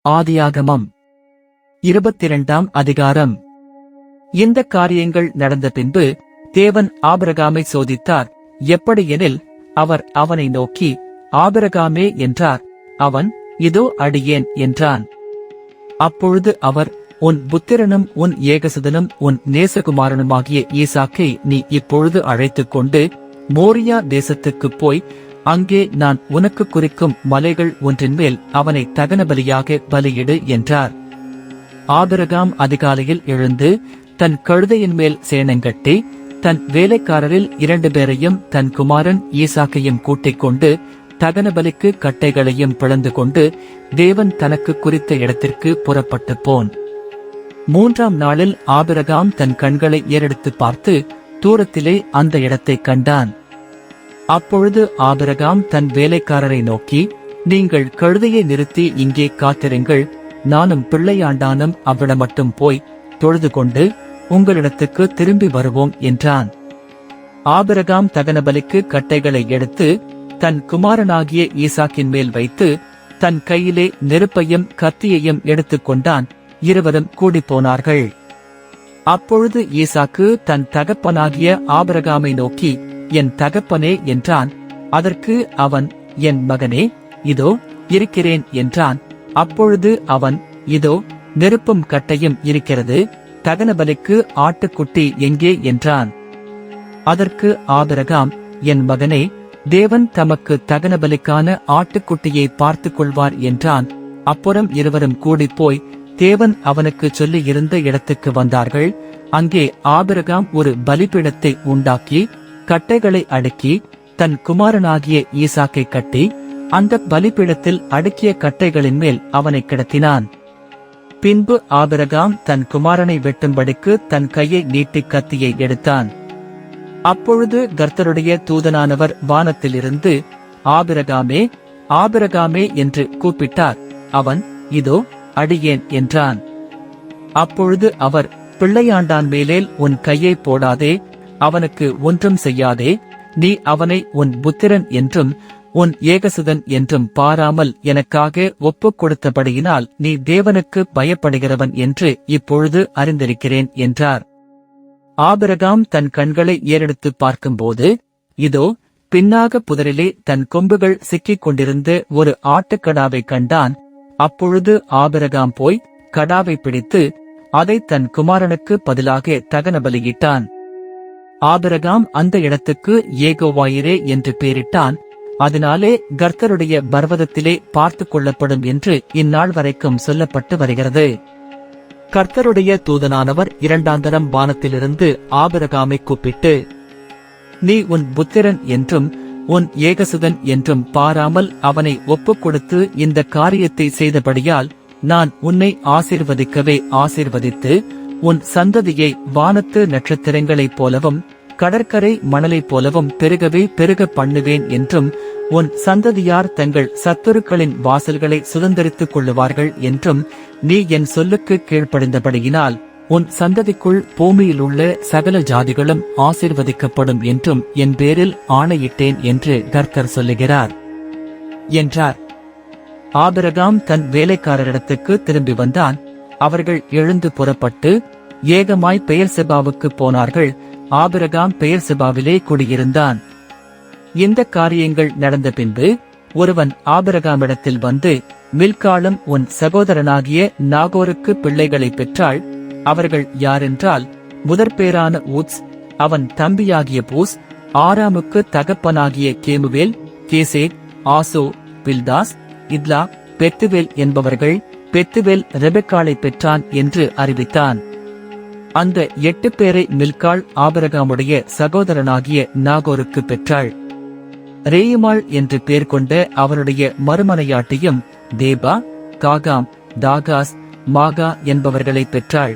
ஆதியாகமம் 22 அதிகாரம். இந்த காரியங்கள் நடந்த பின்பு தேவன் ஆபிரகாமை சோதித்தார். எப்படியெனில், அவர் அவனை நோக்கி, ஆபிரகாமே என்றார். அவன், இதோ அடியேன் என்றான். அப்பொழுது அவர், உன் புத்திரனும் உன் ஏகசுதனும் உன் நேசகுமாரனுமாகிய ஈசாக்கை நீ இப்பொழுது அழைத்துக் கொண்டு மோரியா தேசத்துக்குப் போய், அங்கே நான் உனக்கு குறிக்கும் மலைகள் ஒன்றின் மேல் அவனை தகனபலியாக பலியிடு என்றார். ஆபிரகாம் அதிகாலையில் எழுந்து தன் கழுதையின் மேல் சேணங்கட்டி தன் வேலைக்காரரில் 2 பேரையும் தன் குமாரன் ஈசாக்கையும் கூட்டிக் கொண்டு தகனபலிக்கு கட்டைகளையும் பிளந்து கொண்டு தேவன் தனக்கு குறித்த இடத்திற்கு புறப்பட்டு போன். 3ஆம் நாளில் ஆபிரகாம் தன் கண்களை ஏறெடுத்து பார்த்து தூரத்திலே அந்த இடத்தை கண்டான். அப்பொழுது ஆபிரகாம் தன் வேலைக்காரரை நோக்கி, நீங்கள் கழுதையை நிறுத்தி இங்கே காத்திருங்கள், நானும் பிள்ளையாண்டானும் அவ்விடமட்டும் போய் தொழுது கொண்டு உங்களிடத்துக்கு திரும்பி வருவோம் என்றான். ஆபிரகாம் தகனபலிக்கு கட்டைகளை எடுத்து தன் குமாரனாகிய ஈசாக்கின் மேல் வைத்து தன் கையிலே நெருப்பையும் கத்தியையும் எடுத்துக்கொண்டான். இருவரும் கூடிப்போனார்கள். அப்பொழுது ஈசாக்கு தன் தகப்பனாகிய ஆபிரகாமை நோக்கி, என் தகப்பனே என்றான். அதற்கு அவன், என் மகனே, இதோ இருக்கிறேன் என்றான். அப்பொழுது அவன், இதோ நெருப்பும் கட்டையும் இருக்கிறது, தகனபலிக்கு ஆட்டுக்குட்டி எங்கே என்றான். அதற்கு ஆபிரகாம், என் மகனே, தேவன் தமக்கு தகனபலிக்கான ஆட்டுக்குட்டியை பார்த்துக் கொள்வார் என்றான். அப்புறம் இருவரும் கூடிப்போய் தேவன் அவனுக்கு சொல்லி இருந்த இடத்துக்கு வந்தார்கள். அங்கே ஆபிரகாம் ஒரு பலிபீடத்தை உண்டாக்கி கட்டைகளை அடுக்கி தன் குமாரனாகிய ஈசாக்கை கட்டி அந்த பலிபீடத்தில் அடுக்கிய கட்டைகளின் மேல் அவனை கிடத்தினான். பின்பு ஆபிரகாம் தன் குமாரனை வெட்டும்படிக்கு தன் கையை நீட்டி கத்தியை எடுத்தான். அப்பொழுது கர்த்தருடைய தூதனானவர் வானத்திலிருந்து, ஆபிரகாமே, ஆபிரகாமே என்று கூப்பிட்டார். அவன், இதோ அடியேன் என்றான். அப்பொழுது அவர், பிள்ளையாண்டான் மேலேல் உன் கையை போடாதே, அவனுக்கு ஒன்றும் செய்யாதே, நீ அவனை உன் புத்திரன் என்றும் உன் ஏகசுதன் என்றும் பாராமல் எனக்காக ஒப்புக் கொடுத்தபடியினால் நீ தேவனுக்கு பயப்படுகிறவன் என்று இப்பொழுது அறிந்திருக்கிறேன் என்றார். ஆபிரகாம் தன் கண்களை ஏறெடுத்து பார்க்கும்போது, இதோ பின்னாக புதரிலே தன் கொம்புகள் சிக்கிக் கொண்டிருந்த ஒரு ஆட்டுக்கடாவை கண்டான். அப்பொழுது ஆபிரகாம் போய் கடாவை பிடித்து அதை தன் குமாரனுக்கு பதிலாக தகனபலியிட்டான். ஆபிரகாம் அந்த இடத்துக்கு ஏகோவாயிரே என்று பெயரிட்டான். அதனாலே கர்த்தருடைய பர்வதத்திலே பார்த்து கொள்ளப்படும் என்று இந்நாள் வரைக்கும் சொல்லப்பட்டு வருகிறது. கர்த்தருடைய தூதனானவர் 2ஆந்தரம் வானத்திலிருந்து ஆபிரகாமை கூப்பிட்டு, நீ உன் புத்திரன் என்றும் உன் ஏகசுதன் என்றும் பாராமல் அவனை ஒப்புக் கொடுத்து இந்த காரியத்தை செய்தபடியால் நான் உன்னை ஆசீர்வதிக்கவே ஆசீர்வதித்து உன் சந்ததியை வானத்து நட்சத்திரங்களைப் போலவும் கடற்கரை மணலைப் போலவும் பெருகவே பெருக பண்ணுவேன் என்றும் உன் சந்ததியார் தங்கள் சத்துருக்களின் வாசல்களை சுதந்தரித்துக் கொள்ளுவார்கள் என்றும் நீ என் சொல்லுக்கு கீழ்ப்படிந்தபடியினால் உன் சந்ததிக்குள் பூமியிலுள்ள சகல ஜாதிகளும் ஆசீர்வதிக்கப்படும் என்றும் என் பேரில் ஆணையிட்டேன் என்று கர்த்தர் சொல்லுகிறார் என்றார். ஆபிரகாம் தன் வேலைக்காரரிடத்துக்கு திரும்பி வந்தான். அவர்கள் எழுந்து புறப்பட்டு ஏகமாய் பெயர்செபாவுக்கு போனார்கள். ஆபிரகாம் பெயர்செபாவிலே குடியிருந்தான். இந்த காரியங்கள் நடந்த பின்பு ஒருவன் ஆபிரகாமிடத்தில் வந்து, மில்காளும் உன் சகோதரனாகிய நாகோருக்கு பிள்ளைகளை பெற்றாள். அவர்கள் யாரென்றால், முதற்பேரான ஊத்ஸ், அவன் தம்பியாகிய பூஸ், ஆராமுக்கு தகப்பனாகிய கேமுவேல், கேசேத், ஆசோ, பில்தாஸ், இத்லா, பெத்துவேல் என்பவர்கள். பெத்துவேல் ரெபெக்காளை பெற்றான் என்று அறிவித்தான். அந்த 8 பேரை மில்காள் ஆபிரகாமுடைய சகோதரனாகிய நாகோருக்கு பெற்றாள். ரேயுமாள் என்று பேர் கொண்ட அவனுடைய மறுமனையாட்டியும் தேபா, காகாம், தாகாஸ், மாகா என்பவர்களை பெற்றாள்.